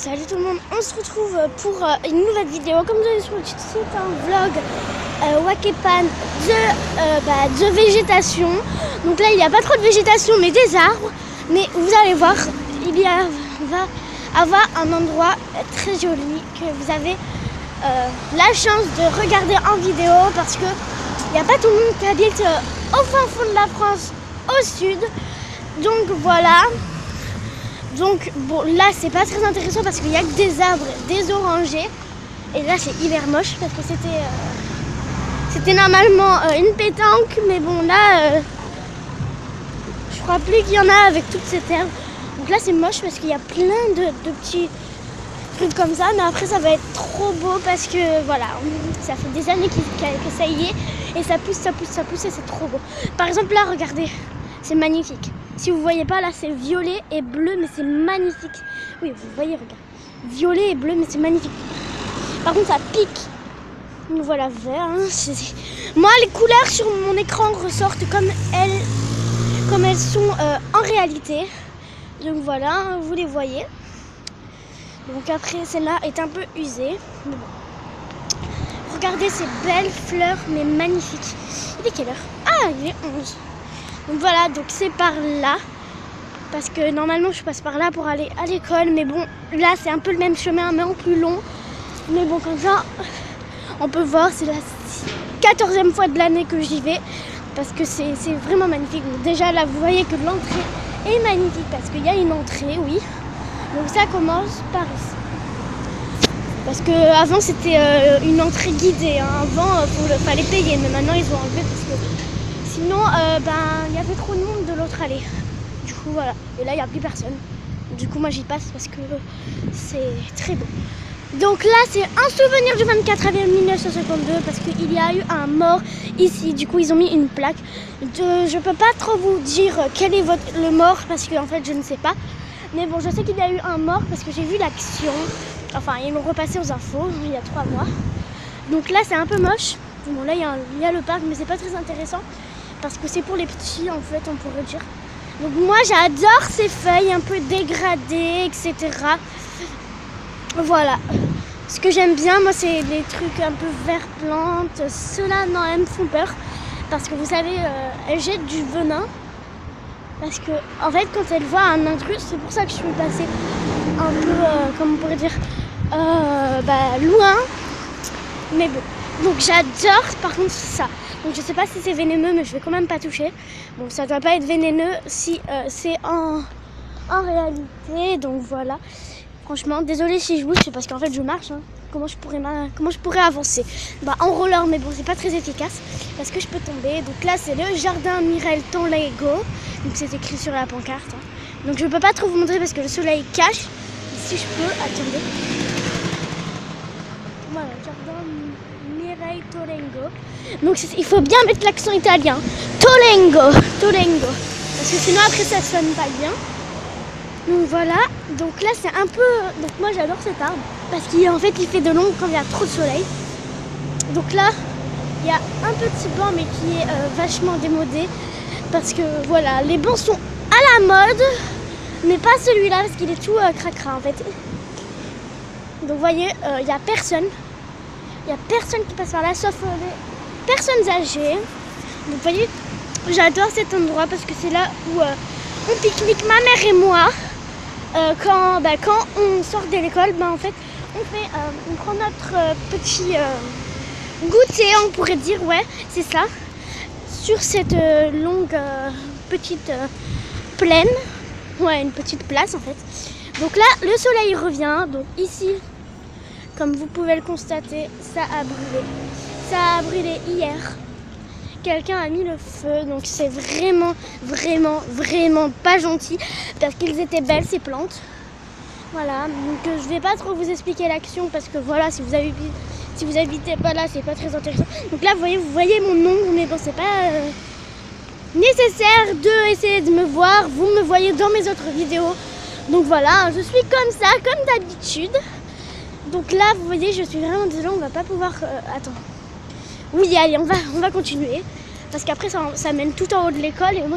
Salut tout le monde, on se retrouve pour une nouvelle vidéo. Comme vous avez sur le titre, c'est un vlog Wakepan de végétation. Donc là il n'y a pas trop de végétation mais des arbres. Mais vous allez voir, va avoir un endroit très joli que vous avez la chance de regarder en vidéo. Parce que il n'y a pas tout le monde qui habite au fin fond de la France, au sud. Donc voilà. Donc bon, là c'est pas très intéressant parce qu'il n'y a que des arbres, des orangers. Et là c'est hyper moche parce que c'était normalement une pétanque. Mais bon là je crois plus qu'il y en a avec toute cette herbe. Donc là c'est moche parce qu'il y a plein de petits trucs comme ça. Mais après ça va être trop beau parce que voilà, ça fait des années que ça y est. Et ça pousse et c'est trop beau. Par exemple là regardez, c'est magnifique. Si vous voyez pas là, c'est violet et bleu, mais c'est magnifique. Oui, vous voyez, regarde. Violet et bleu, mais c'est magnifique. Par contre, ça pique. Donc voilà, vert. Hein. Moi, les couleurs sur mon écran ressortent comme elles sont en réalité. Donc voilà, vous les voyez. Donc après, celle-là est un peu usée. Mais bon. Regardez ces belles fleurs, mais magnifiques. Il est quelle heure? Ah, il est 11. Donc voilà, donc c'est par là. Parce que normalement je passe par là pour aller à l'école. Mais bon, là c'est un peu le même chemin mais en plus long. Mais bon, comme ça, on peut voir, c'est la 14e fois de l'année que j'y vais. Parce que c'est vraiment magnifique. Donc déjà là, vous voyez que l'entrée est magnifique. Parce qu'il y a une entrée, oui. Donc ça commence par ici. Parce que avant c'était une entrée guidée. Hein. Avant, il fallait payer. Mais maintenant ils ont enlevé parce que... Sinon, il y avait trop de monde de l'autre allée. Du coup, voilà. Et là, il n'y a plus personne. Du coup, moi, j'y passe parce que c'est très beau. Donc là, c'est un souvenir du 24 avril 1952 parce qu'il y a eu un mort ici. Du coup, ils ont mis une plaque. Je peux pas trop vous dire quel est le mort parce que en fait, je ne sais pas. Mais bon, je sais qu'il y a eu un mort parce que j'ai vu l'action. Enfin, ils l'ont repassé aux infos il y a 3 mois. Donc là, c'est un peu moche. Bon, là, il y a le parc, mais c'est pas très intéressant. Parce que c'est pour les petits en fait, on pourrait dire. Donc moi j'adore ces feuilles un peu dégradées, etc. Voilà. Ce que j'aime bien, moi, c'est les trucs un peu vert plantes. Ceux-là, non, elles me font peur. Parce que vous savez, elles jettent du venin. Parce que, en fait, quand elles voient un intrus, c'est pour ça que je suis passée un peu, comment on pourrait dire, loin. Mais bon. Donc j'adore par contre ça. Donc je sais pas si c'est vénéneux mais je vais quand même pas toucher. Bon, ça doit pas être vénéneux si c'est en réalité. Donc voilà. Franchement, désolée si je bouge, c'est parce qu'en fait je marche. Hein. Comment je pourrais avancer? En roller, mais bon, c'est pas très efficace parce que je peux tomber. Donc là c'est le jardin Mireille Tonlego. Donc c'est écrit sur la pancarte. Hein. Donc je peux pas trop vous montrer parce que le soleil cache. Si je peux, attendez. Voilà, jardin Mireille Tonlego. Donc il faut bien mettre l'accent italien. Tonlego. Parce que sinon après ça sonne pas bien. Donc voilà. Donc là c'est un peu... Donc moi j'adore cet arbre. Parce qu'en fait il fait de l'ombre quand il y a trop de soleil. Donc là il y a un petit banc mais qui est vachement démodé. Parce que voilà, les bancs sont à la mode. Mais pas celui-là parce qu'il est tout cracra en fait. Donc vous voyez, il n'y a personne. Il n'y a personne qui passe par là sauf les personnes âgées. Donc vous voyez, j'adore cet endroit parce que c'est là où on pique-nique, ma mère et moi. Quand on sort de l'école, en fait, on prend notre petit goûter, on pourrait dire, ouais, c'est ça. Sur cette longue petite plaine. Ouais, une petite place en fait. Donc là, le soleil revient. Donc ici, comme vous pouvez le constater, ça a brûlé. Ça a brûlé hier. Quelqu'un a mis le feu. Donc c'est vraiment pas gentil. Parce qu'ils étaient belles ces plantes. Voilà. Donc je vais pas trop vous expliquer l'action. Parce que voilà, si vous habitez pas là, c'est pas très intéressant. Donc là, vous voyez mon ongle. Mais bon, c'est pas nécessaire de essayer de me voir. Vous me voyez dans mes autres vidéos. Donc voilà, je suis comme ça, comme d'habitude. Donc là, vous voyez, je suis vraiment désolée, on va pas pouvoir... Attends. Oui, allez, on va continuer. Parce qu'après, ça mène tout en haut de l'école. Et moi,